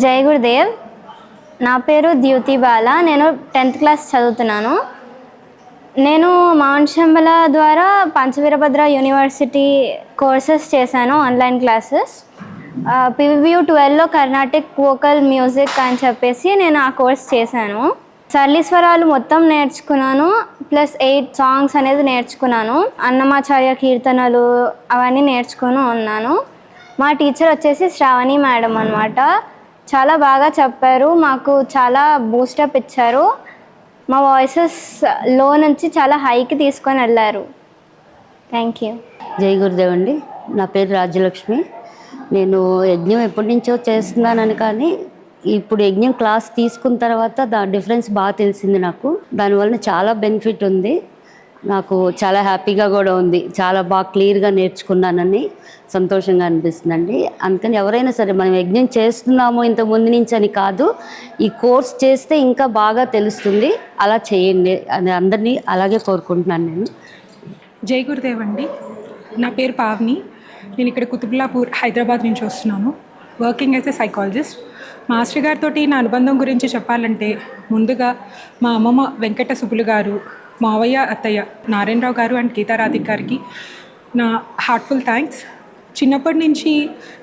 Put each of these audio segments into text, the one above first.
జై గురుదేవ్. నా పేరు ద్యుతి బాల. నేను 10th క్లాస్ చదువుతున్నాను. నేను మౌంట్ శంబల ద్వారా పంచవీరభద్ర యూనివర్సిటీ కోర్సెస్ చేశాను, ఆన్లైన్ క్లాసెస్. PVU 12లో కర్ణాటిక్ వోకల్ మ్యూజిక్ అని చెప్పేసి నేను ఆ కోర్స్ చేశాను. సరళీస్వరాలు మొత్తం నేర్చుకున్నాను, ప్లస్ 8 సాంగ్స్ అనేది నేర్చుకున్నాను. అన్నమాచార్య కీర్తనలు అవన్నీ నేర్చుకుని ఉన్నాను. మా టీచర్ వచ్చేసి శ్రావణి మేడం అన్నమాట. చాలా బాగా చెప్పారు, మాకు చాలా బూస్టప్ ఇచ్చారు. మా వాయిసెస్ లో నుంచి చాలా హైకి తీసుకొని వెళ్ళారు. Thank you. జై గురుదేవ్ అండి. నా పేరు రాజ్యలక్ష్మి. నేను యజ్ఞం ఎప్పటి నుంచో చేస్తున్నానని, కానీ ఇప్పుడు యజ్ఞం క్లాస్ తీసుకున్న తర్వాత దాని డిఫరెన్స్ బాగా తెలిసింది నాకు. దానివల్ల చాలా బెనిఫిట్ ఉంది. నాకు చాలా హ్యాపీగా కూడా ఉంది. చాలా బాగా క్లియర్గా నేర్చుకున్నానని సంతోషంగా అనిపిస్తుందండి. అందుకని ఎవరైనా సరే మనం యజ్ఞం చేస్తున్నాము ఇంతకుముందు నుంచి అని కాదు, ఈ కోర్స్ చేస్తే ఇంకా బాగా తెలుస్తుంది. అలా చేయండి అని అందరినీ అలాగే కోరుకుంటున్నాను నేను. జై గురుదేవ్ అండి. నా పేరు పావని. నేను ఇక్కడ కుతుబుల్లాపూర్ హైదరాబాద్ నుంచి వస్తున్నాను, working as a psychologist. Master గారితో నా అనుబంధం గురించి చెప్పాలంటే, ముందుగా మా అమ్మమ్మ వెంకట సుబ్బులు గారు, మావయ్య అత్తయ్య నారాయణరావు గారు అండ్ గీతారాధిక్ గారికి నా హార్ట్ఫుల్ థ్యాంక్స్. చిన్నప్పటి నుంచి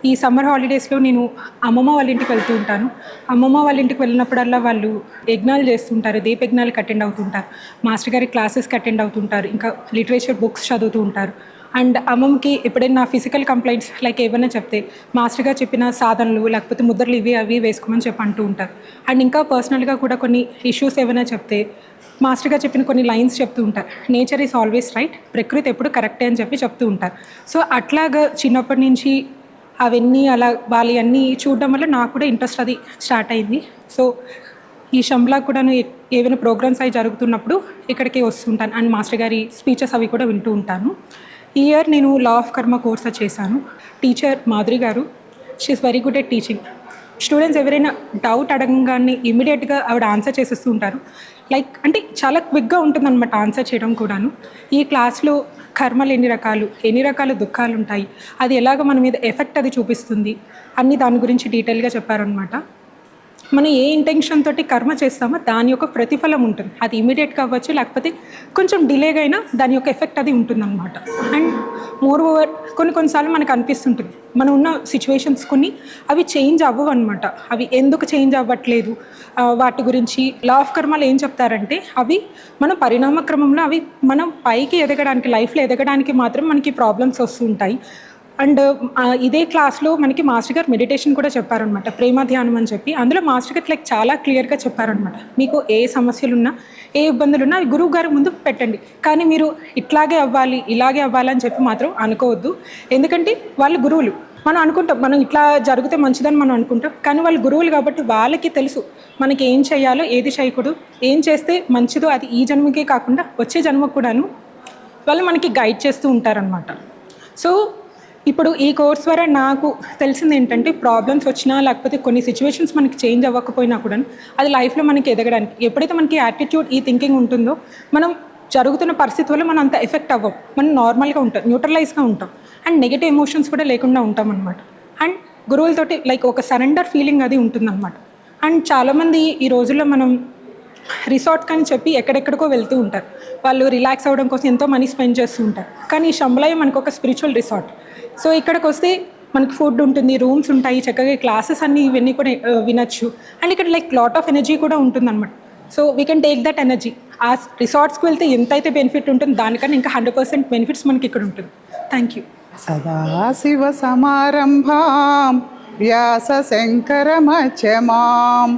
ఈ సమ్మర్ హాలిడేస్లో నేను అమ్మమ్మ వాళ్ళ ఇంటికి వెళ్తూ ఉంటాను. అమ్మమ్మ వాళ్ళ ఇంటికి వెళ్ళినప్పుడల్లా వాళ్ళు యజ్ఞాలు చేస్తుంటారు, దీపయజ్ఞాలకు అటెండ్ అవుతుంటారు, మాస్టర్ గారి క్లాసెస్కి అటెండ్ అవుతుంటారు, ఇంకా లిటరేచర్ బుక్స్ చదువుతూ ఉంటారు. అండ్ అమ్మమ్మకి ఎప్పుడైనా ఫిజికల్ కంప్లైంట్స్ లైక్ ఏమైనా చెప్తే మాస్టర్ గారు చెప్పిన సాధనలు లేకపోతే ముద్రలు ఇవి అవి వేసుకోమని చెప్పి అంటూ ఉంటారు. అండ్ ఇంకా పర్సనల్గా కూడా కొన్ని ఇష్యూస్ ఏమైనా చెప్తే మాస్టర్ గారు చెప్పిన కొన్ని లైన్స్ చెప్తూ ఉంటారు. నేచర్ ఈజ్ ఆల్వేస్ రైట్, ప్రకృతి ఎప్పుడు కరెక్టే అని చెప్పి చెప్తూ ఉంటారు. సో అట్లాగా చిన్నప్పటి నుంచి అవన్నీ అలా వాళ్ళన్నీ చూడడం వల్ల నాకు కూడా ఇంట్రెస్ట్ అది స్టార్ట్ అయింది. సో ఈ శంబలా కూడా ఏవైనా ప్రోగ్రామ్స్ అవి జరుగుతున్నప్పుడు ఇక్కడికి వస్తుంటాను అండ్ మాస్టర్ గారి స్పీచెస్ అవి కూడా వింటూ ఉంటాను. ఈ ఇయర్ నేను లా ఆఫ్ కర్మ కోర్స్ చేశాను. టీచర్ మాధురి గారు, she is very good at teaching. Students ఎవరైనా డౌట్ అడగంగానే ఇమీడియట్గా ఆవిడ ఆన్సర్ చేసేస్తూ ఉంటారు. లైక్ అంటే చాలా క్విక్గా ఉంటుందన్నమాట ఆన్సర్ చేయడం కూడాను. ఈ క్లాస్లో కర్మలు ఎన్ని రకాల దుఃఖాలు ఉంటాయి, అది ఎలాగ మన మీద ఎఫెక్ట్ అది చూపిస్తుంది అన్ని దాని గురించి డీటెయిల్గా చెప్పారనమాట. మనం ఏ ఇంటెన్షన్ తోటి కర్మ చేస్తామో దాని యొక్క ప్రతిఫలం ఉంటుంది. అది ఇమీడియట్గా అవ్వచ్చు, లేకపోతే కొంచెం డిలేగా అయినా దాని యొక్క ఎఫెక్ట్ అది ఉంటుందన్నమాట. అండ్ మోర్ ఓవర్ కొన్నిసార్లు మనకు అనిపిస్తుంటుంది మనం ఉన్న సిచ్యువేషన్స్ కొన్ని అవి చేంజ్ అవ్వవు అనమాట. అవి ఎందుకు చేంజ్ అవ్వట్లేదు, వాటి గురించి లా ఆఫ్ కర్మలు ఏం చెప్తారంటే, అవి మన పరిణామ క్రమంలో అవి మనం పైకి ఎదగడానికి, లైఫ్లో ఎదగడానికి మాత్రం మనకి ప్రాబ్లమ్స్ వస్తూ ఉంటాయి. అండ్ ఇదే క్లాస్లో మనకి మాస్టర్ గారు మెడిటేషన్ కూడా చెప్పారనమాట, ప్రేమ ధ్యానం అని చెప్పి. అందులో మాస్టర్ గారు లైక్ చాలా క్లియర్గా చెప్పారనమాట, మీకు ఏ సమస్యలున్నా ఏ ఇబ్బందులున్నా అవి గురువు గారు ముందు పెట్టండి, కానీ మీరు ఇట్లాగే అవ్వాలి ఇలాగే అవ్వాలి అని చెప్పి మాత్రం అనుకోవద్దు. ఎందుకంటే వాళ్ళు గురువులు. మనం అనుకుంటాం మనం ఇట్లా జరిగితే మంచిదని మనం అనుకుంటాం, కానీ వాళ్ళు గురువులు కాబట్టి వాళ్ళకి తెలుసు మనకి ఏం చేయాలో ఏది చేయకూడదు, ఏం చేస్తే మంచిదో అది ఈ జన్మకే కాకుండా వచ్చే జన్మకు కూడాను వాళ్ళు మనకి గైడ్ చేస్తూ ఉంటారనమాట. సో ఇప్పుడు ఈ కోర్స్ ద్వారా నాకు తెలిసింది ఏంటంటే, ప్రాబ్లమ్స్ వచ్చినా లేకపోతే కొన్ని సిచ్యువేషన్స్ మనకి చేంజ్ అవ్వకపోయినా కూడా అది లైఫ్లో మనకి ఎదగడానికి, ఎప్పుడైతే మనకి యాటిట్యూడ్ ఈ థింకింగ్ ఉంటుందో మనం జరుగుతున్న పరిస్థితి వల్ల మనం అంత ఎఫెక్ట్ అవ్వం, మనం నార్మల్గా ఉంటాం, న్యూట్రలైజ్గా ఉంటాం అండ్ నెగిటివ్ ఎమోషన్స్ కూడా లేకుండా ఉంటాం అనమాట. అండ్ గురువులతోటి లైక్ ఒక సరెండర్ ఫీలింగ్ అది ఉంటుందన్నమాట. అండ్ చాలామంది ఈ రోజుల్లో మనం రిసార్ట్స్ అని చెప్పి ఎక్కడెక్కడికో వెళ్తూ ఉంటారు, వాళ్ళు రిలాక్స్ అవ్వడం కోసం ఎంతో మనీ స్పెండ్ చేస్తూ ఉంటారు. కానీ ఈ శంబలయ్య మనకు ఒక స్పిరిచువల్ రిసార్ట్. సో ఇక్కడికి వస్తే మనకి ఫుడ్ ఉంటుంది, రూమ్స్ ఉంటాయి, చక్కగా క్లాసెస్ అన్నీ ఇవన్నీ కూడా వినొచ్చు. అండ్ ఇక్కడ లైక్ లాట్ ఆఫ్ ఎనర్జీ కూడా ఉంటుందన్నమాట. So we can take that energy. ఆ రిసార్ట్స్కి వెళ్తే ఎంతైతే బెనిఫిట్ ఉంటుంది దానికన్నా ఇంకా 100% బెనిఫిట్స్ మనకి ఇక్కడ ఉంటుంది. Thank you. సదాశివ సమారంభాం వ్యాస శంకర మధ్యమాం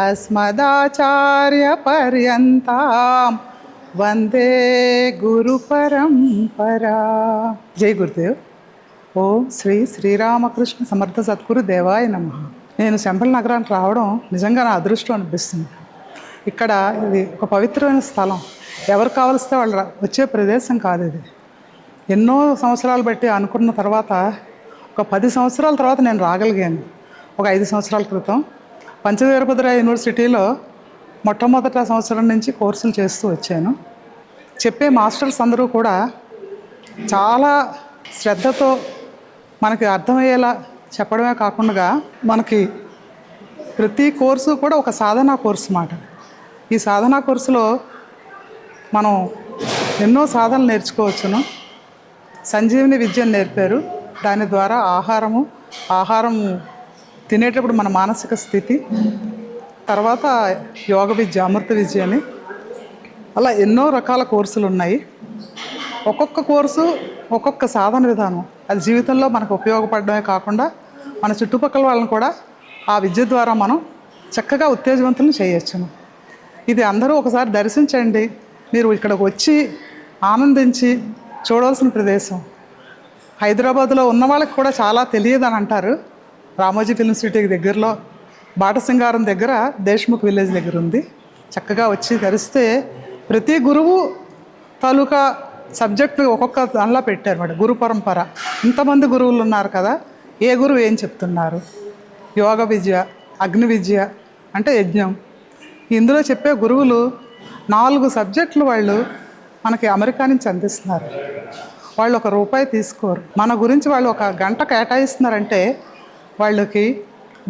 అస్మదాచార్య పర్యంతాం వందే గురు పరంపరా. జై గురుదేవ్. ఓం శ్రీ శ్రీరామకృష్ణ సమర్థ సద్గురు దేవాయ నమః. నేను శంబల నగరానికి రావడం నిజంగా నా అదృష్టం అనిపిస్తుంది. ఇక్కడ ఇది ఒక పవిత్రమైన స్థలం, ఎవరు కావలిస్తే వాళ్ళు వచ్చే ప్రదేశం కాదు ఇది. ఎన్నో సంవత్సరాలు బట్టి అనుకున్న తర్వాత ఒక 10 సంవత్సరాల తర్వాత నేను రాగలిగాను. ఒక 5 సంవత్సరాల క్రితం పంచవీరభద్ర యూనివర్సిటీలో మొట్టమొదటి సంవత్సరం నుంచి కోర్సులు చేస్తూ వచ్చాను. చెప్పే మాస్టర్స్ అందరూ కూడా చాలా శ్రద్ధతో మనకి అర్థమయ్యేలా చెప్పడమే కాకుండా మనకి ప్రతి కోర్సు కూడా ఒక సాధనా కోర్సు మాట. ఈ సాధనా కోర్సులో మనం ఎన్నో సాధనలు నేర్చుకోవచ్చును. సంజీవిని విద్యను నేర్పారు. దాని ద్వారా ఆహారం తినేటప్పుడు మన మానసిక స్థితి, తర్వాత యోగ విద్య, అమృత విద్య అని అలా ఎన్నో రకాల కోర్సులు ఉన్నాయి. ఒక్కొక్క కోర్సు ఒక్కొక్క సాధన విధానం. అది జీవితంలో మనకు ఉపయోగపడడమే కాకుండా మన చుట్టుపక్కల వాళ్ళని కూడా ఆ విద్య ద్వారా మనం చక్కగా ఉత్తేజవంతులను చేయొచ్చును. ఇది అందరూ ఒకసారి దర్శించండి. మీరు ఇక్కడికి వచ్చి ఆనందించి చూడవలసిన ప్రదేశం. హైదరాబాద్లో ఉన్న వాళ్ళకి కూడా చాలా తెలియదని అంటారు. రామోజీ ఫిల్మ్ సిటీకి దగ్గరలో బాటసింగారం దగ్గర దేశ్ముఖ్ విలేజ్ దగ్గర ఉంది. చక్కగా వచ్చి ధరిస్తే ప్రతి గురువు తాలూకా సబ్జెక్టు ఒక్కొక్క దానిలా పెట్టారు మేడం. గురు పరంపర, ఇంతమంది గురువులు ఉన్నారు కదా, ఏ గురువు ఏం చెప్తున్నారు. యోగ విద్య, అగ్ని విద్య అంటే యజ్ఞం. ఇందులో చెప్పే గురువులు 4 సబ్జెక్టులు వాళ్ళు మనకి అమెరికా నుంచి అందిస్తున్నారు. వాళ్ళు ₹1 తీసుకోరు. మన గురించి వాళ్ళు 1 గంట కేటాయిస్తున్నారంటే వాళ్ళకి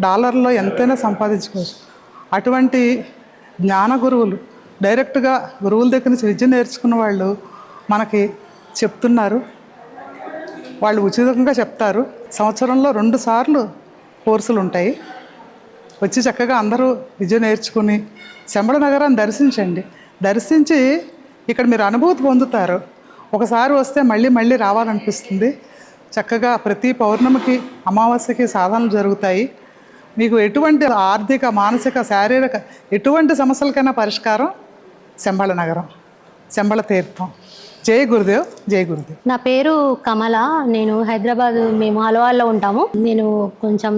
డాలర్లో ఎంతైనా సంపాదించుకోవచ్చు. అటువంటి జ్ఞాన గురువులు డైరెక్ట్గా గురువుల దగ్గర నుంచి విద్య నేర్చుకున్న వాళ్ళు మనకి చెప్తున్నారు. వాళ్ళు ఉచితంగా చెప్తారు. సంవత్సరంలో 2 సార్లు కోర్సులు ఉంటాయి. వచ్చి చక్కగా అందరూ విద్య నేర్చుకుని శంబళ నగరాన్ని దర్శించండి. దర్శించి ఇక్కడ మీరు అనుభూతి పొందుతారు. ఒకసారి వస్తే మళ్ళీ మళ్ళీ రావాలనిపిస్తుంది. చక్కగా ప్రతి పౌర్ణమికి, అమావాస్యకి సాధనలు జరుగుతాయి. మీకు ఎటువంటి ఆర్థిక, మానసిక, శారీరక ఎటువంటి సమస్యలకైనా పరిష్కారం శంబళ నగరం, శంబళ తీర్థం. జై గురుదేవ్, జై గురుదేవ్. నా పేరు కమల. నేను హైదరాబాద్, మేము హల్వాల్లో ఉంటాము. నేను కొంచెం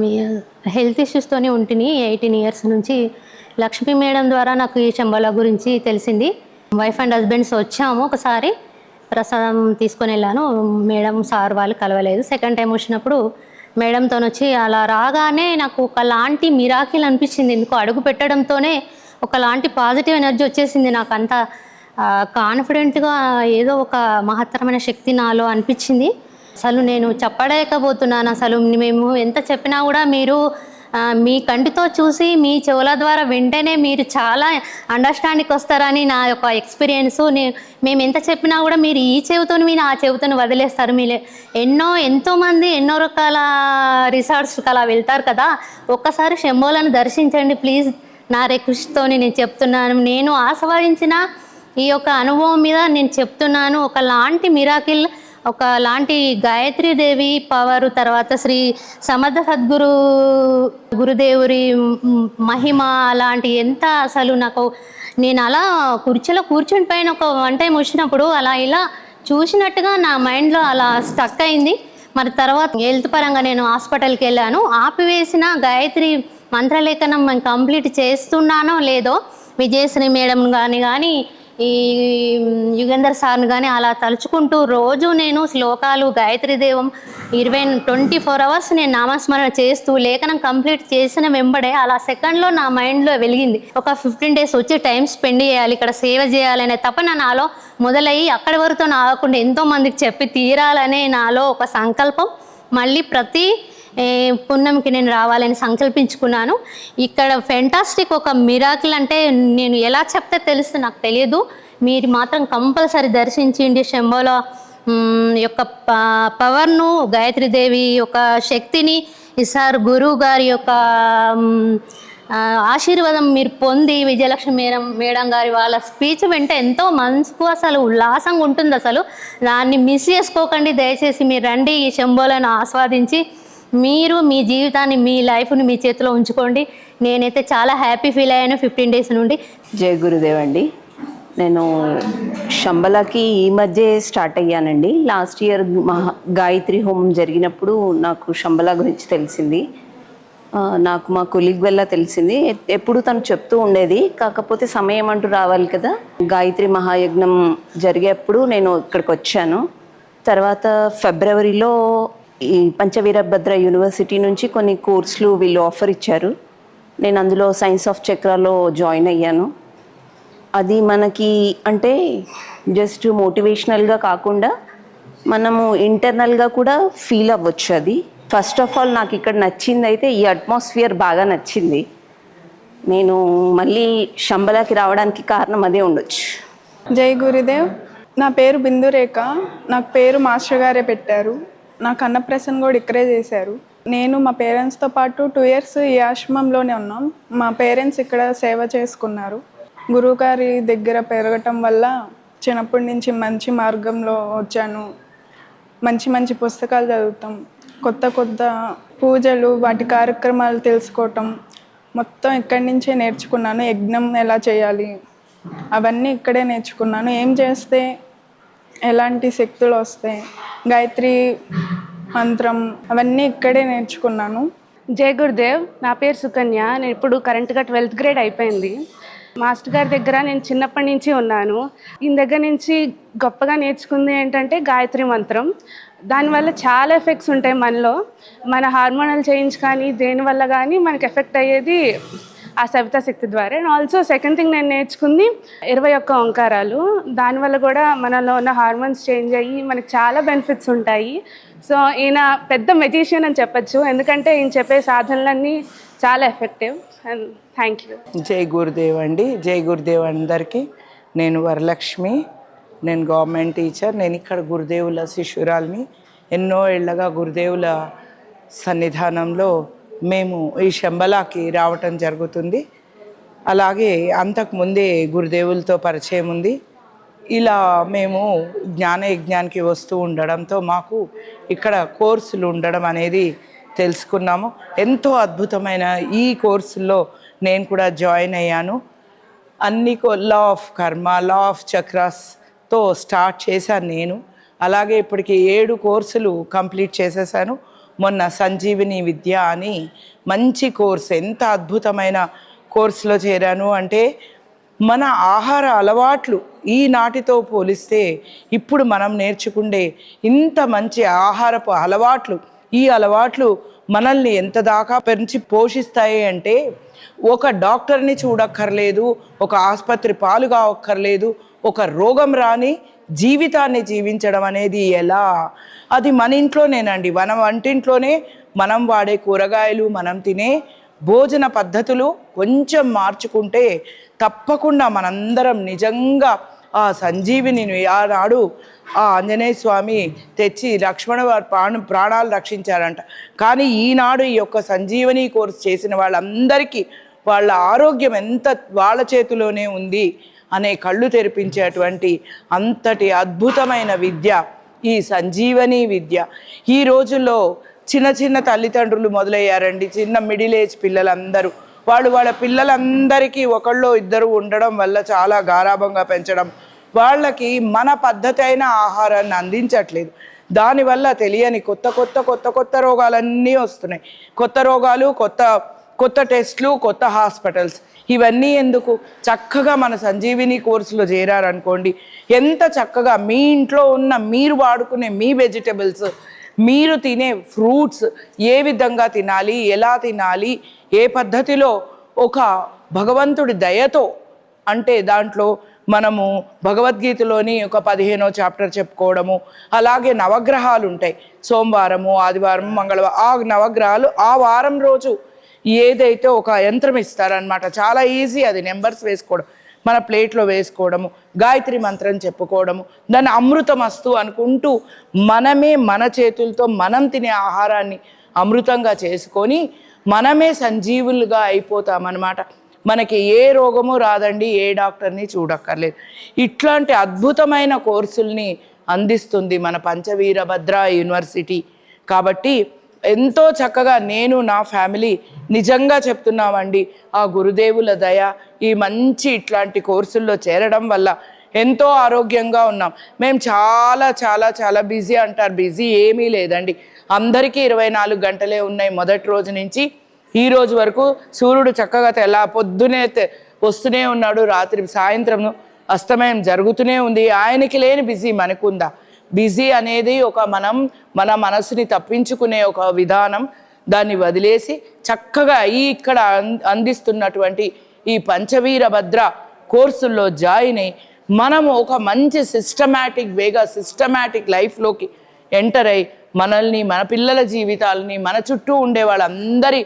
హెల్త్ ఇష్యూస్తోనే ఉంటుంది 18 ఇయర్స్ నుంచి. లక్ష్మీ మేడం ద్వారా నాకు ఈ శంబళ గురించి తెలిసింది. వైఫ్ అండ్ హస్బెండ్స్ వచ్చాము. ఒకసారి ప్రసాదం తీసుకొని వెళ్ళాను. మేడం సార్ వాళ్ళు కలవలేదు. సెకండ్ టైం వచ్చినప్పుడు మేడంతో వచ్చి అలా రాగానే నాకు ఒకలాంటి మిరాకిల్ అనిపించింది. ఎందుకో అడుగు పెట్టడంతోనే ఒకలాంటి పాజిటివ్ ఎనర్జీ వచ్చేసింది. నాకు అంత కాన్ఫిడెంట్గా ఏదో ఒక మహత్తరమైన శక్తి నాలో అనిపించింది. అసలు నేను చెప్పలేకపోతున్నాను. అసలు మేము ఎంత చెప్పినా కూడా మీరు మీ కంటితో చూసి మీ చెవుల ద్వారా వెంటనే మీరు చాలా అండర్స్టాండింగ్కి వస్తారని నా యొక్క ఎక్స్పీరియన్స్. మేము ఎంత చెప్పినా కూడా మీరు ఈ చెవితో మీరు ఆ చెవితో వదిలేస్తారు. మీరు ఎంతోమంది ఎన్నో రకాల రిసార్ట్స్కి అలా వెళ్తారు కదా, ఒక్కసారి శంభోలను దర్శించండి ప్లీజ్. నా రిక్వెస్ట్తో నేను చెప్తున్నాను. నేను ఆస్వాదించిన ఈ యొక్క అనుభవం మీద నేను చెప్తున్నాను. ఒకలాంటి మిరాకిల్, ఒకలాంటి గాయత్రీదేవి పవరు, తర్వాత శ్రీ సమర్థ సద్గురు గురుదేవురి మహిమ అలాంటి ఎంత అసలు నాకు నేను అలా కుర్చీలో కూర్చుని పైన ఒక 1 టైం వచ్చినప్పుడు అలా ఇలా చూసినట్టుగా నా మైండ్లో అలా స్టక్ అయింది. మరి తర్వాత హెల్త్ పరంగా నేను హాస్పిటల్కి వెళ్ళాను. ఆపివేసిన గాయత్రి మంత్రలేఖనం నేను కంప్లీట్ చేస్తున్నానో లేదో విజయశ్రీ మేడం కానీ ఈ యుగేందర్ సార్ని కానీ అలా తలుచుకుంటూ రోజు నేను శ్లోకాలు, గాయత్రీ దేవం 24 అవర్స్ నేను నామస్మరణ చేస్తూ లేఖనం కంప్లీట్ చేసిన వెంబడే అలా సెకండ్లో నా మైండ్లో వెలిగింది. ఒక 15 డేస్ వచ్చి టైం స్పెండ్ చేయాలి, ఇక్కడ సేవ చేయాలనే తపన నాలో మొదలయ్యి అక్కడి వరకు ఆగకుండా ఎంతోమందికి చెప్పి తీరాలనే నాలో ఒక సంకల్పం. మళ్ళీ ప్రతి పుణ్యంకి నేను రావాలని సంకల్పించుకున్నాను. ఇక్కడ ఫెంటాస్టిక్ ఒక మిరాకిల్ అంటే నేను ఎలా చెప్తే తెలుస్తుంది నాకు తెలియదు. మీరు మాత్రం కంపల్సరీ దర్శించండి శంభోల యొక్క పవర్ను, గాయత్రీదేవి యొక్క శక్తిని, ఈసారి గురువు గారి యొక్క ఆశీర్వాదం మీరు పొంది విజయలక్ష్మి మేడం గారి వాళ్ళ స్పీచ్ వింటే ఎంతో మనసుకు అసలు ఉల్లాసంగా ఉంటుంది. అసలు దాన్ని మిస్ చేసుకోకండి దయచేసి. మీరు రండి, ఈ శంభోలను ఆస్వాదించి మీరు మీ జీవితాన్ని, మీ లైఫ్ని మీ చేతిలో ఉంచుకోండి. నేనైతే చాలా హ్యాపీ ఫీల్ అయ్యాను 15 డేస్ నుండి. జై గురుదేవ్ అండి. నేను శంబలకి ఈ మధ్య స్టార్ట్ అయ్యానండి. లాస్ట్ ఇయర్ గాయత్రి హోమం జరిగినప్పుడు నాకు శంబల గురించి తెలిసింది. నాకు మా కొలీగ్ వల్ల తెలిసింది. ఎప్పుడు తను చెప్తూ ఉండేది, కాకపోతే సమయం అంటూ రావాలి కదా. గాయత్రి మహాయజ్ఞం జరిగేప్పుడు నేను ఇక్కడికి వచ్చాను. తర్వాత ఫిబ్రవరిలో ఈ పంచవీరభద్ర యూనివర్సిటీ నుంచి కొన్ని కోర్సులు వీళ్ళు ఆఫర్ ఇచ్చారు. నేను అందులో సైన్స్ ఆఫ్ చక్రాలో జాయిన్ అయ్యాను. అది మనకి అంటే జస్ట్ మోటివేషనల్గా కాకుండా మనము ఇంటర్నల్గా కూడా ఫీల్ అవ్వచ్చు. అది ఫస్ట్ ఆఫ్ ఆల్ నాకు ఇక్కడ నచ్చింది అయితే ఈ అట్మాస్ఫియర్ బాగా నచ్చింది. నేను మళ్ళీ శంబలాకి రావడానికి కారణం అదే ఉండొచ్చు. జై గురుదేవ్. నా పేరు బిందురేఖ. నాకు పేరు మాస్టర్ గారే పెట్టారు. నాకు అన్నప్రాసన కూడా ఇక్కడే చేశారు. నేను మా పేరెంట్స్తో పాటు 2 years ఈ ఆశ్రమంలోనే ఉన్నాం. మా పేరెంట్స్ ఇక్కడ సేవ చేసుకున్నారు. గురువుగారి దగ్గర పెరగటం వల్ల చిన్నప్పటి నుంచి మంచి మార్గంలో వచ్చాను. మంచి మంచి పుస్తకాలు చదువుతాం, కొత్త కొత్త పూజలు వాటి కార్యక్రమాలు తెలుసుకోవటం మొత్తం ఇక్కడి నుంచే నేర్చుకున్నాను. యజ్ఞం ఎలా చేయాలి అవన్నీ ఇక్కడే నేర్చుకున్నాను. ఏం చేస్తే ఎలాంటి శక్తులు వస్తాయి, గాయత్రి మంత్రం అవన్నీ ఇక్కడే నేర్చుకున్నాను. జై గురుదేవ్. నా పేరు సుకన్య. నేను ఇప్పుడు కరెంట్గా 12th grade అయిపోయింది. మాస్టర్ గారి దగ్గర నేను చిన్నప్పటి నుంచి ఉన్నాను. ఈయన దగ్గర నుంచి గొప్పగా నేర్చుకుంది ఏంటంటే గాయత్రి మంత్రం. దానివల్ల చాలా ఎఫెక్ట్స్ ఉంటాయి మనలో. మన హార్మోనల్ చేంజ్ కానీ దేనివల్ల కానీ మనకి ఎఫెక్ట్ అయ్యేది ఆ సవితా శక్తి ద్వారా. అండ్ ఆల్సో సెకండ్ థింగ్ నేను నేర్చుకుంది 21 ఓంకారాలు. దానివల్ల కూడా మనలో ఉన్న హార్మోన్స్ చేంజ్ అయ్యి మనకి చాలా బెనిఫిట్స్ ఉంటాయి. సో ఈయన పెద్ద మెజిషియన్ అని చెప్పచ్చు, ఎందుకంటే ఈయన చెప్పే సాధనలన్నీ చాలా ఎఫెక్టివ్. And thank you. జై గురుదేవ్ అండి. జై గురుదేవ్ అందరికీ. నేను వరలక్ష్మి. నేను గవర్నమెంట్ టీచర్. నేను ఇక్కడ గురుదేవుల శిష్యురాల్ని. ఎన్నో ఏళ్ళగా గురుదేవుల సన్నిధానంలో మేము ఈ శంబలాకి రావటం జరుగుతుంది. అలాగే అంతకుముందే గురుదేవులతో పరిచయం ఉంది. ఇలా మేము జ్ఞానయజ్ఞానికి వస్తూ ఉండడంతో మాకు ఇక్కడ కోర్సులు ఉండడం అనేది తెలుసుకున్నాము. ఎంతో అద్భుతమైన ఈ కోర్సుల్లో నేను కూడా జాయిన్ అయ్యాను. అన్ని లా ఆఫ్ కర్మ, లా ఆఫ్ చక్రాస్తో స్టార్ట్ చేశాను నేను. అలాగే ఇప్పటికి 7 కోర్సులు కంప్లీట్ చేసేసాను. మొన్న సంజీవిని విద్య అని మంచి కోర్సు, ఎంత అద్భుతమైన కోర్సులో చేరాను అంటే మన ఆహార అలవాట్లు ఈనాటితో పోలిస్తే ఇప్పుడు మనం నేర్చుకుండే ఇంత మంచి ఆహారపు అలవాట్లు, ఈ అలవాట్లు మనల్ని ఎంత దాకా పెంచి పోషిస్తాయి అంటే ఒక డాక్టర్ని చూడక్కర్లేదు, ఒక ఆసుపత్రి పాలు కావక్కర్లేదు, ఒక రోగం రాని జీవితాన్ని జీవించడం అనేది ఎలా? అది మన ఇంట్లోనేనండి. మన వంటింట్లోనే మనం వాడే కూరగాయలు, మనం తినే భోజన పద్ధతులు కొంచెం మార్చుకుంటే తప్పకుండా మనందరం నిజంగా ఆ సంజీవిని ఆనాడు ఆ ఆంజనేయ స్వామి తెచ్చి లక్ష్మణ వారి ప్రాణాలు రక్షించారంట. కానీ ఈనాడు ఈ యొక్క సంజీవని కోర్సు చేసిన వాళ్ళందరికీ వాళ్ళ ఆరోగ్యం ఎంత వాళ్ళ చేతిలోనే ఉంది అనే కళ్ళు తెరిపించేటువంటి అంతటి అద్భుతమైన విద్య ఈ సంజీవని విద్య. ఈ రోజుల్లో చిన్న చిన్న తల్లిదండ్రులు మొదలయ్యారండి. చిన్న మిడిల్ ఏజ్ పిల్లలందరూ వాళ్ళ పిల్లలందరికీ ఒకళ్ళు ఇద్దరు ఉండడం వల్ల చాలా గారాభంగా పెంచడం, వాళ్ళకి మన పద్ధతి అయిన ఆహారాన్ని అందించట్లేదు. దానివల్ల తెలియని కొత్త రోగాలన్నీ వస్తున్నాయి. కొత్త రోగాలు, కొత్త టెస్ట్లు, కొత్త హాస్పిటల్స్. ఇవన్నీ ఎందుకు? చక్కగా మన సంజీవిని కోర్సులో చేరారనుకోండి, ఎంత చక్కగా మీ ఇంట్లో ఉన్న మీరు వాడుకునే మీ వెజిటబుల్స్, మీరు తినే ఫ్రూట్స్ ఏ విధంగా తినాలి, ఎలా తినాలి, ఏ పద్ధతిలో ఒక భగవంతుడి దయతో, అంటే దాంట్లో మనము భగవద్గీతలోని ఒక 15వ చాప్టర్ చెప్పుకోవడము, అలాగే నవగ్రహాలు ఉంటాయి. సోమవారము, ఆదివారం, మంగళవారం, ఆ నవగ్రహాలు ఆ వారం రోజు ఏదైతే ఒక యంత్రం ఇస్తారనమాట. చాలా ఈజీ అది, నెంబర్స్ వేసుకోవడం, మన ప్లేట్లో వేసుకోవడము, గాయత్రి మంత్రం చెప్పుకోవడము, దాన్ని అమృతమస్తు అనుకుంటూ మనమే మన చేతులతో మనం తినే ఆహారాన్ని అమృతంగా చేసుకొని మనమే సంజీవులుగా అయిపోతామన్నమాట. మనకి ఏ రోగము రాదండి, ఏ డాక్టర్ని చూడక్కర్లేదు. ఇట్లాంటి అద్భుతమైన కోర్సుల్ని అందిస్తుంది మన పంచవీరభద్ర యూనివర్సిటీ. కాబట్టి ఎంతో చక్కగా నేను, నా ఫ్యామిలీ నిజంగా చెప్తున్నామండి, ఆ గురుదేవుల దయ, ఈ మంచి ఇట్లాంటి కోర్సుల్లో చేరడం వల్ల ఎంతో ఆరోగ్యంగా ఉన్నాం. మేము చాలా చాలా చాలా బిజీ అంటారు, బిజీ ఏమీ లేదండి. అందరికీ 24 గంటలే ఉన్నాయి. మొదటి రోజు నుంచి ఈ రోజు వరకు సూర్యుడు చక్కగా పొద్దునే వస్తూనే ఉన్నాడు, రాత్రి సాయంత్రం అస్తమయం జరుగుతూనే ఉంది. ఆయనకి లేని బిజీ మనకుందా? బిజీ అనేది ఒక మన మనసుని తప్పించుకునే ఒక విధానం. దాన్ని వదిలేసి చక్కగా ఇక్కడ అందిస్తున్నటువంటి ఈ పంచవీరభద్ర కోర్సుల్లో జాయిన్ అయ్యి మనము ఒక మంచి సిస్టమాటిక్ లైఫ్లోకి ఎంటర్ అయ్యి మనల్ని, మన పిల్లల జీవితాలని, మన చుట్టూ ఉండే వాళ్ళందరి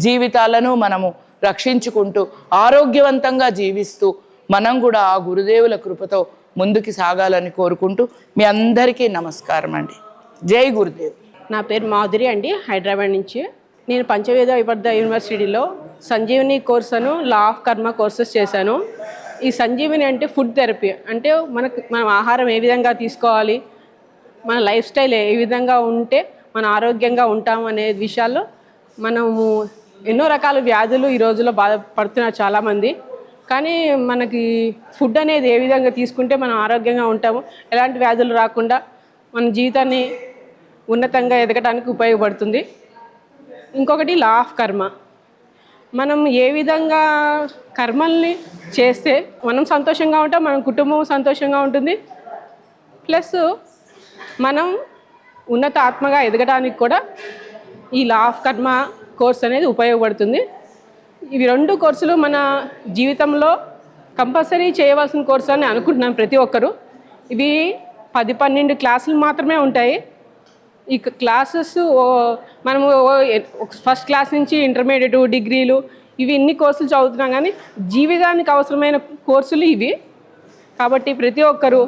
జీవితాలను మనము రక్షించుకుంటూ ఆరోగ్యవంతంగా జీవిస్తూ మనం కూడా ఆ గురుదేవుల కృపతో ముందుకు సాగాలని కోరుకుంటూ మీ అందరికీ నమస్కారం అండి. జై గురుదేవ్. నా పేరు మాధురి అండి, హైదరాబాద్ నుంచి. నేను పంచవేద విపర్ద యూనివర్సిటీలో Sanjeevani course Anu law of కర్మ కోర్సెస్ చేశాను. ఈ సంజీవని అంటే ఫుడ్ థెరపీ, అంటే మనం ఆహారం ఏ విధంగా తీసుకోవాలి, మన లైఫ్ స్టైల్ ఏ విధంగా ఉంటే మన ఆరోగ్యంగా ఉంటాం అనే విషయాల్లో మనము ఎన్నో రకాల వ్యాధులు ఈ రోజుల్లో బాధపడుతున్నారు చాలామంది. కానీ మనకి ఫుడ్ అనేది ఏ విధంగా తీసుకుంటే మనం ఆరోగ్యంగా ఉంటాము, ఎలాంటి వ్యాధులు రాకుండా మన జీవితాన్ని ఉన్నతంగా ఎదగడానికి ఉపయోగపడుతుంది. ఇంకొకటి లా ఆఫ్ కర్మ. మనం ఏ విధంగా కర్మల్ని చేస్తే మనం సంతోషంగా ఉంటాం, మన కుటుంబం సంతోషంగా ఉంటుంది, ప్లస్ మనం ఉన్నత ఆత్మగా ఎదగడానికి కూడా ఈ లా ఆఫ్ కర్మ కోర్స్ అనేది ఉపయోగపడుతుంది. ఇవి 2 కోర్సులు మన జీవితంలో కంపల్సరీ చేయవలసిన కోర్సు అని అనుకుంటున్నాను ప్రతి ఒక్కరూ. ఇవి 10-12 క్లాసులు మాత్రమే ఉంటాయి. ఈ క్లాసెస్ మనము ఫస్ట్ క్లాస్ నుంచి ఇంటర్మీడియట్, డిగ్రీలు ఇవి ఇన్ని కోర్సులు చదువుతున్నాం, కానీ జీవితానికి అవసరమైన కోర్సులు ఇవి. కాబట్టి ప్రతి ఒక్కరూ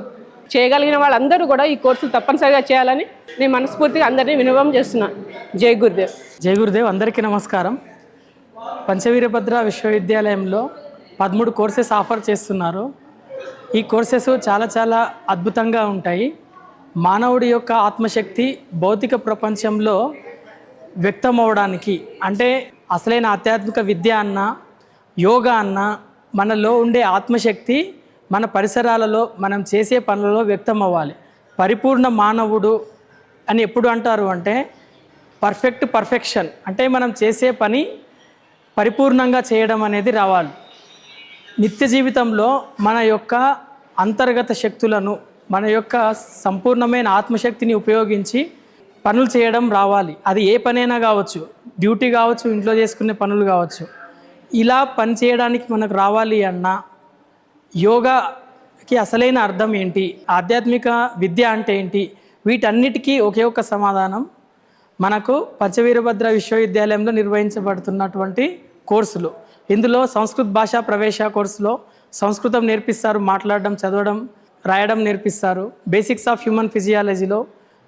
చేయగలిగిన వాళ్ళందరూ కూడా ఈ కోర్సులు తప్పనిసరిగా చేయాలని నేను మనస్ఫూర్తిగా అందరినీ వినవం చేస్తున్నాను. జై గురుదేవ్. జై గురుదేవ్. అందరికీ నమస్కారం. పంచవీరభద్ర విశ్వవిద్యాలయంలో 13 కోర్సెస్ ఆఫర్ చేస్తున్నారు. ఈ కోర్సెస్ చాలా అద్భుతంగా ఉంటాయి. మానవుడి యొక్క ఆత్మశక్తి భౌతిక ప్రపంచంలో వ్యక్తమవడానికి, అంటే అసలైన ఆధ్యాత్మిక విద్య అన్న, యోగా అన్న, మనలో ఉండే ఆత్మశక్తి మన పరిసరాలలో మనం చేసే పనులలో వ్యక్తం అవ్వాలి. పరిపూర్ణ మానవుడు అని ఎప్పుడు అంటారు అంటే పర్ఫెక్షన్, అంటే మనం చేసే పని పరిపూర్ణంగా చేయడం అనేది రావాలి. నిత్య జీవితంలో మన యొక్క అంతర్గత శక్తులను, మన యొక్క సంపూర్ణమైన ఆత్మశక్తిని ఉపయోగించి పనులు చేయడం రావాలి. అది ఏ పనైనా కావచ్చు, డ్యూటీ కావచ్చు, ఇంట్లో చేసుకునే పనులు కావచ్చు. ఇలా పని చేయడానికి మనకు రావాలి అన్న యోగాకి అసలైన అర్థం ఏంటి, ఆధ్యాత్మిక విద్య అంటే ఏంటి, వీటన్నిటికీ ఒకే ఒక సమాధానం మనకు పంచవీరభద్ర విశ్వవిద్యాలయంలో నిర్వహించబడుతున్నటువంటి కోర్సులు. ఇందులో సంస్కృత భాషా ప్రవేశ కోర్సులో సంస్కృతం నేర్పిస్తారు, మాట్లాడడం, చదవడం, రాయడం నేర్పిస్తారు. బేసిక్స్ ఆఫ్ హ్యూమన్ ఫిజియాలజీలో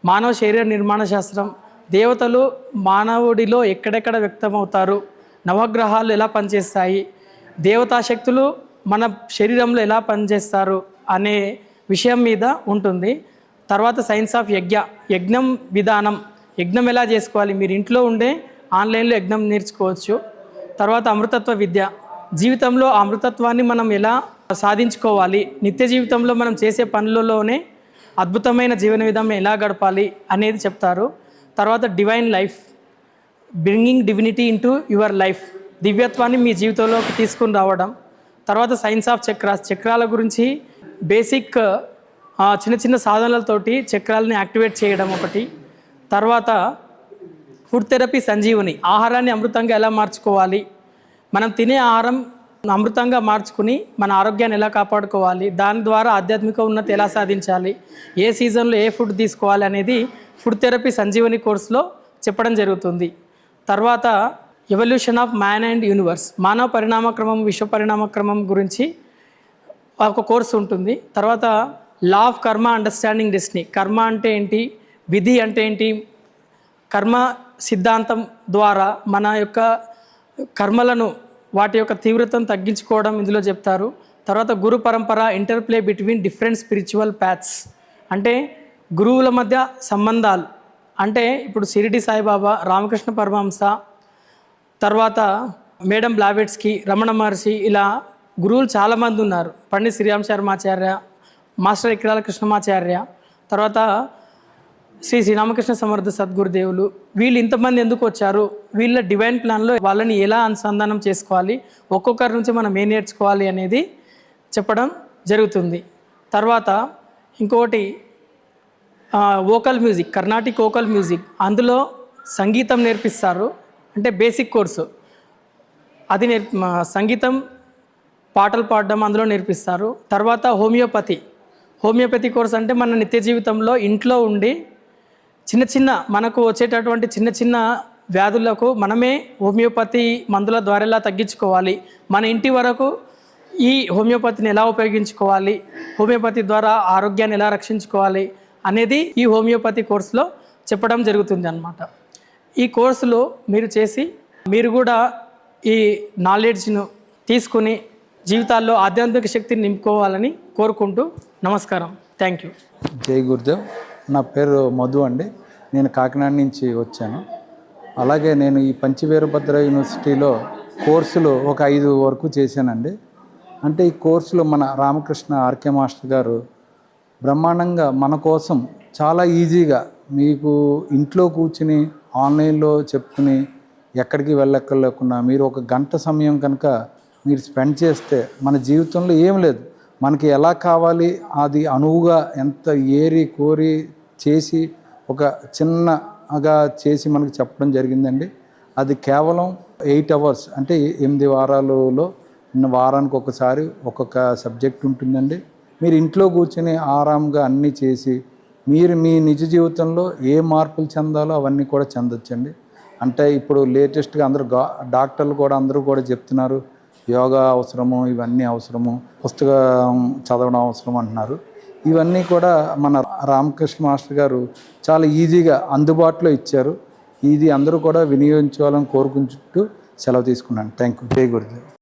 మానవ శరీర నిర్మాణ శాస్త్రం, దేవతలు మానవుడిలో ఎక్కడెక్కడ వ్యక్తమవుతారు, నవగ్రహాలు ఎలా పనిచేస్తాయి, దేవతాశక్తులు మన శరీరంలో ఎలా పనిచేస్తారు అనే విషయం మీద ఉంటుంది. తర్వాత సైన్స్ ఆఫ్ యజ్ఞం విధానం, యజ్ఞం ఎలా చేసుకోవాలి, మీరు ఇంట్లో ఉండే ఆన్లైన్లో యజ్ఞం నేర్చుకోవచ్చు. తర్వాత అమృతత్వ విద్య, జీవితంలో ఆ అమృతత్వాన్ని మనం ఎలా సాధించుకోవాలి, నిత్య జీవితంలో మనం చేసే పనులలోనే అద్భుతమైన జీవన విధానం ఎలా గడపాలి అనేది చెప్తారు. తర్వాత divine life, bringing divinity into your life, దివ్యత్వాన్ని మీ జీవితంలోకి తీసుకుని రావడం. తర్వాత సైన్స్ ఆఫ్ చక్రాల గురించి బేసిక్ చిన్న సాధనలతోటి చక్రాలని యాక్టివేట్ చేయడం ఒకటి. తర్వాత ఫుడ్ థెరపీ సంజీవని, ఆహారాన్ని అమృతంగా ఎలా మార్చుకోవాలి, మనం తినే ఆహారం అమృతంగా మార్చుకుని మన ఆరోగ్యాన్ని ఎలా కాపాడుకోవాలి, దాని ద్వారా ఆధ్యాత్మిక ఉన్నతి ఎలా సాధించాలి, ఏ సీజన్లో ఏ ఫుడ్ తీసుకోవాలి అనేది ఫుడ్ థెరపీ సంజీవని కోర్సులో చెప్పడం జరుగుతుంది. తర్వాత evolution of man and universe, మానవ పరిణామక్రమం, విశ్వ పరిణామక్రమం గురించి ఒక కోర్సు ఉంటుంది. తర్వాత లా ఆఫ్ కర్మ అండర్స్టాండింగ్ డెస్టినీ, కర్మ అంటే ఏంటి, విధి అంటే ఏంటి, కర్మ సిద్ధాంతం ద్వారా మన యొక్క కర్మలను, వాటి యొక్క తీవ్రతను తగ్గించుకోవడం ఇందులో చెప్తారు. తర్వాత గురు పరంపర, interplay between different spiritual paths, అంటే గురువుల మధ్య సంబంధాలు, అంటే ఇప్పుడు షిరిడి సాయిబాబా, రామకృష్ణ పరమహంస, తర్వాత మేడం బ్లావెట్స్కి, రమణ మహర్షి, ఇలా గురువులు చాలామంది ఉన్నారు. పండిత్ శ్రీరామ్ శర్మాచార్య, మాస్టర్ ఎక్కిరాల కృష్ణమాచార్య, తర్వాత శ్రీ శ్రీరామకృష్ణ సమర్థ సద్గురుదేవులు, వీళ్ళు ఇంతమంది ఎందుకు వచ్చారు, వీళ్ళ డివైన్ ప్లాన్లో వాళ్ళని ఎలా అనుసంధానం చేసుకోవాలి, ఒక్కొక్కరి నుంచి మనం ఏం నేర్చుకోవాలి అనేది చెప్పడం జరుగుతుంది. తర్వాత ఇంకొకటి vocal music, Carnatic vocal music, అందులో సంగీతం నేర్పిస్తారు, అంటే బేసిక్ కోర్సు అది సంగీతం, పాటలు పాడడం అందులో నేర్పిస్తారు. తర్వాత హోమియోపతి కోర్స్ అంటే మన నిత్య జీవితంలో ఇంట్లో ఉండి చిన్న మనకు వచ్చేటటువంటి చిన్న వ్యాధులకు మనమే హోమియోపతి మందుల ద్వారా ఎలా తగ్గించుకోవాలి, మన ఇంటి వరకు ఈ హోమియోపతిని ఎలా ఉపయోగించుకోవాలి, హోమియోపతి ద్వారా ఆరోగ్యాన్ని ఎలా రక్షించుకోవాలి అనేది ఈ హోమియోపతి కోర్సులో చెప్పడం జరుగుతుంది అన్నమాట. ఈ కోర్సులో మీరు చేసి మీరు కూడా ఈ నాలెడ్జ్ను తీసుకుని జీవితాల్లో ఆధ్యాత్మిక శక్తిని నింపుకోవాలని కోరుకుంటూ నమస్కారం. Thank you. జై గురుదేవ్. నా పేరు మధు అండి. నేను కాకినాడ నుంచి వచ్చాను. అలాగే నేను ఈ పంచవీరభద్ర యూనివర్సిటీలో కోర్సులు ఒక 5 వరకు చేశానండి. అంటే ఈ కోర్సులో మన రామకృష్ణ ఆర్కే మాస్టర్ గారు బ్రహ్మాండంగా మన కోసం చాలా ఈజీగా మీకు ఇంట్లో కూర్చుని ఆన్లైన్లో చెప్పుకుని ఎక్కడికి వెళ్ళక్కర్లేకుండా మీరు ఒక గంట సమయం కనుక మీరు స్పెండ్ చేస్తే మన జీవితంలో ఏం లేదు, మనకి ఎలా కావాలి అది అనువుగా ఎంత ఏరి కోరి చేసి ఒక చిన్నగా చేసి మనకు చెప్పడం జరిగిందండి. అది కేవలం 8 అవర్స్ అంటే 8 వారాలలో వారానికి ఒకసారి ఒక్కొక్క సబ్జెక్ట్ ఉంటుందండి. మీరు ఇంట్లో కూర్చొని ఆరాంగా అన్నీ చేసి మీరు మీ నిజ జీవితంలో ఏ మార్పులు చెందాలో అవన్నీ కూడా చెందొచ్చండి. అంటే ఇప్పుడు లేటెస్ట్గా అందరూ డాక్టర్లు కూడా అందరూ కూడా చెప్తున్నారు యోగా అవసరము, ఇవన్నీ అవసరము, పుస్తకం చదవడం అవసరం అంటున్నారు. ఇవన్నీ కూడా మన రామకృష్ణ మాస్టర్ గారు చాలా ఈజీగా అందుబాటులో ఇచ్చారు. ఇది అందరూ కూడా వినియోగించుకోవాలని కోరుకుంటూ సెలవు తీసుకున్నాను. Thank you. జై గురుదేవ్.